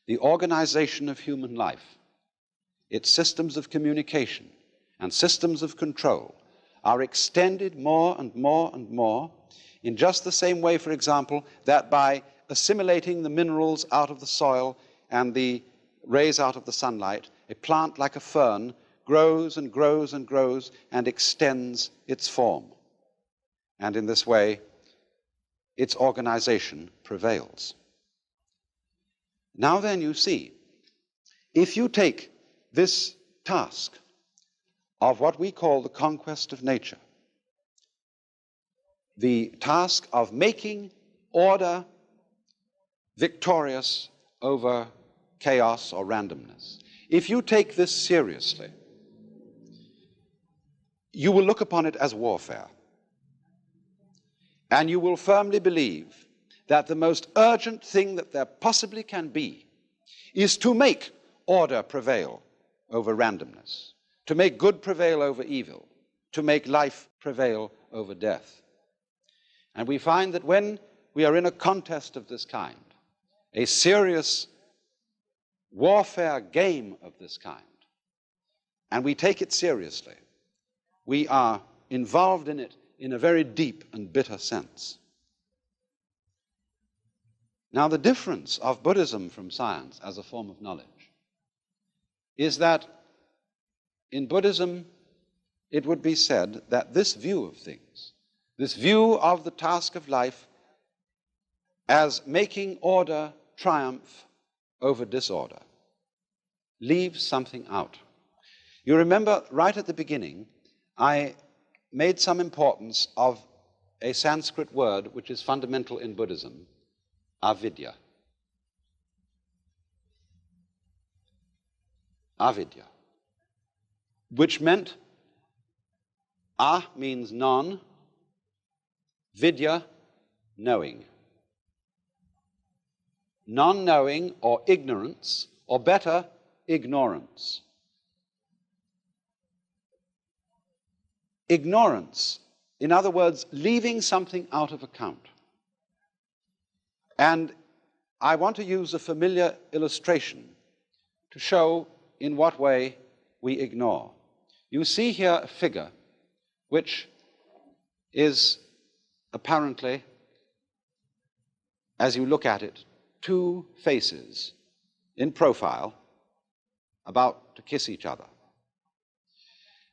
the organization of human life, its systems of communication and systems of control are extended more and more and more in just the same way, for example, that by assimilating the minerals out of the soil and the rays out of the sunlight, a plant like a fern grows and grows and grows and extends its form. And in this way, its organization prevails. Now then, you see, if you take this task of what we call the conquest of nature, the task of making order victorious over chaos or randomness, if you take this seriously, you will look upon it as warfare. And you will firmly believe that the most urgent thing that there possibly can be is to make order prevail over randomness, to make good prevail over evil, to make life prevail over death. And we find that when we are in a contest of this kind, a serious warfare game of this kind, and we take it seriously, we are involved in it in a very deep and bitter sense. Now, the difference of Buddhism from science as a form of knowledge is that in Buddhism, it would be said that this view of things, this view of the task of life as making order triumph over disorder, leaves something out. You remember right at the beginning, I made some importance of a Sanskrit word which is fundamental in Buddhism, avidya. Avidya, which meant, means non, vidya, knowing. Non-knowing or ignorance, or better, ignorance. Ignorance, in other words, leaving something out of account. And I want to use a familiar illustration to show in what way we ignore. You see here a figure which is apparently, as you look at it, two faces in profile about to kiss each other.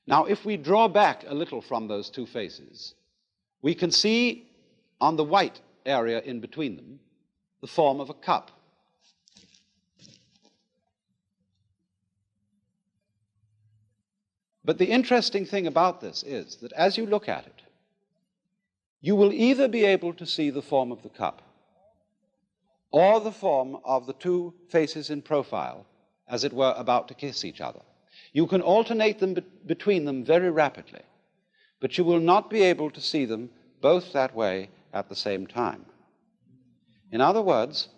Now, if we draw back a little from those two faces, we can see on the white area in between them the form of a cup. But the interesting thing about this is that as you look at it, you will either be able to see the form of the cup or the form of the two faces in profile, as it were, about to kiss each other. You can alternate them between them very rapidly, but you will not be able to see them both that way at the same time. In other words,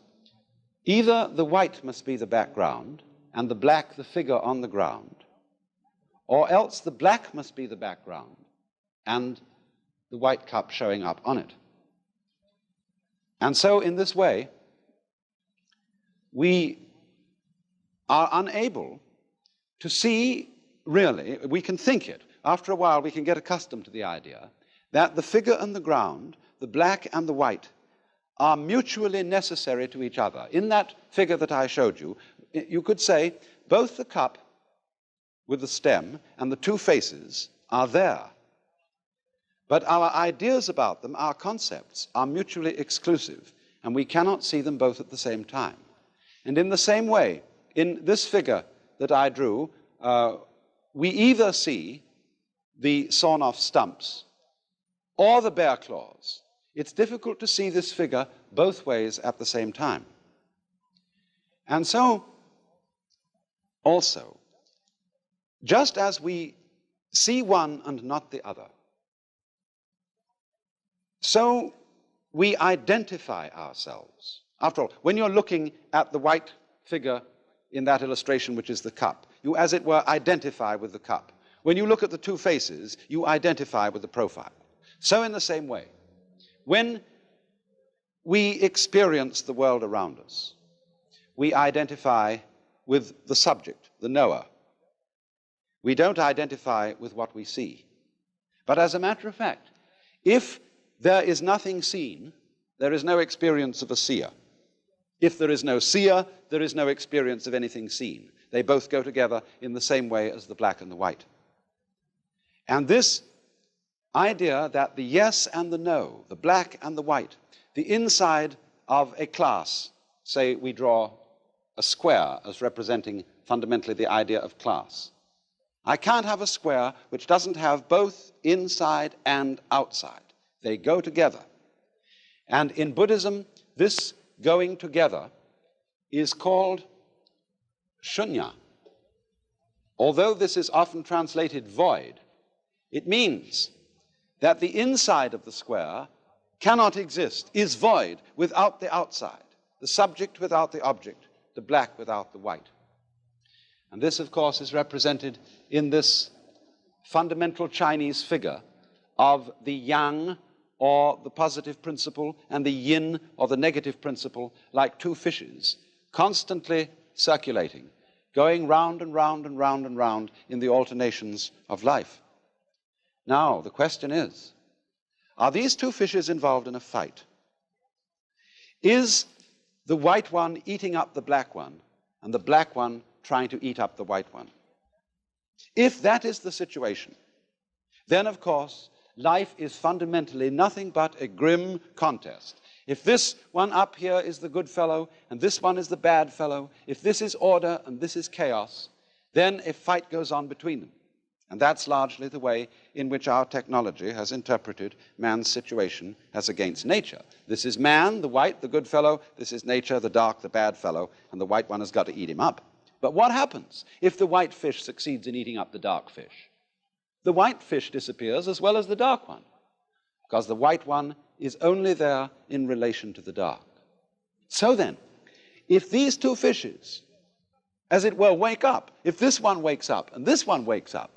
either the white must be the background and the black the figure on the ground, or else the black must be the background and the white cup showing up on it. And so in this way, we are unable to see, really, we can think it. After a while, we can get accustomed to the idea that the figure and the ground, the black and the white, are mutually necessary to each other. In that figure that I showed you, you could say both the cup with the stem and the two faces are there. But our ideas about them, our concepts, are mutually exclusive, and we cannot see them both at the same time. And in the same way, in this figure that I drew, we either see the sawn-off stumps or the bear claws. It's difficult to see this figure both ways at the same time. And so, also, just as we see one and not the other, so we identify ourselves. After all, when you're looking at the white figure in that illustration, which is the cup, you, as it were, identify with the cup. When you look at the two faces, you identify with the profile. So in the same way, when we experience the world around us, we identify with the subject, the knower. We don't identify with what we see. But as a matter of fact, if there is nothing seen, there is no experience of a seer. If there is no seer, there is no experience of anything seen. They both go together in the same way as the black and the white. And this idea that the yes and the no, the black and the white, the inside of a class, say we draw a square as representing fundamentally the idea of class. I can't have a square which doesn't have both inside and outside. They go together. And in Buddhism, this going together is called shunya. Although this is often translated void, it means that the inside of the square cannot exist, is void without the outside, the subject without the object, the black without the white. And this, of course, is represented in this fundamental Chinese figure of the yang, or the positive principle, and the yin, or the negative principle, like two fishes, constantly circulating, going round and round and round and round in the alternations of life. Now, the question is, are these two fishes involved in a fight? Is the white one eating up the black one, and the black one trying to eat up the white one? If that is the situation, then, of course, life is fundamentally nothing but a grim contest. If this one up here is the good fellow, and this one is the bad fellow, if this is order and this is chaos, then a fight goes on between them. And that's largely the way in which our technology has interpreted man's situation as against nature. This is man, the white, the good fellow. This is nature, the dark, the bad fellow. And the white one has got to eat him up. But what happens if the white fish succeeds in eating up the dark fish? The white fish disappears as well as the dark one, because the white one is only there in relation to the dark. So then, if these two fishes, as it were, wake up, if this one wakes up and this one wakes up,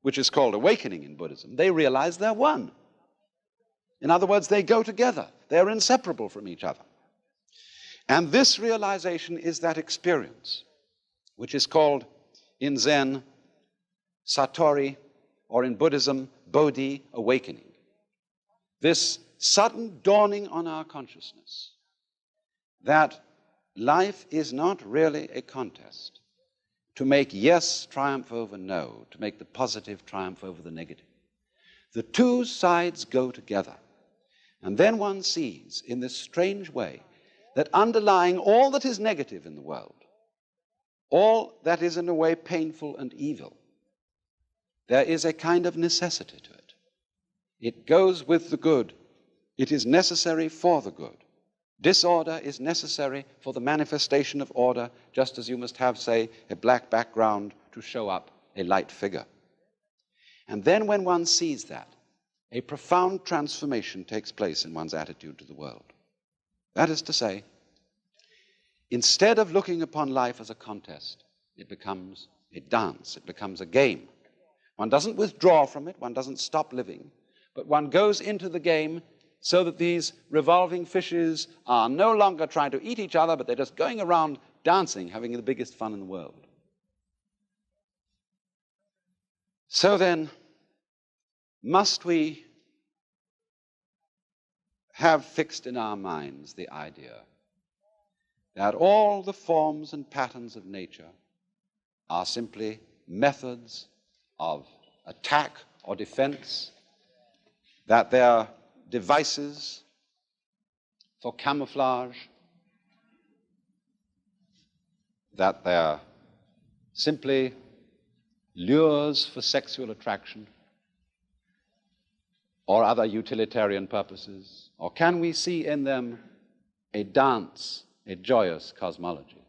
which is called awakening in Buddhism, they realize they're one. In other words, they go together. They're inseparable from each other. And this realization is that experience, which is called in Zen Satori, or in Buddhism, Bodhi, awakening. This sudden dawning on our consciousness that life is not really a contest to make yes triumph over no, to make the positive triumph over the negative. The two sides go together. And then one sees, in this strange way, that underlying all that is negative in the world, all that is in a way painful and evil, there is a kind of necessity to it. It goes with the good. It is necessary for the good. Disorder is necessary for the manifestation of order, just as you must have, say, a black background to show up a light figure. And then when one sees that, a profound transformation takes place in one's attitude to the world. That is to say, instead of looking upon life as a contest, it becomes a dance, it becomes a game. One doesn't withdraw from it, one doesn't stop living, but one goes into the game so that these revolving fishes are no longer trying to eat each other, but they're just going around dancing, having the biggest fun in the world. So then, must we have fixed in our minds the idea that all the forms and patterns of nature are simply methods of attack or defense, that they're devices for camouflage, that they're simply lures for sexual attraction or other utilitarian purposes? Or can we see in them a dance, a joyous cosmology?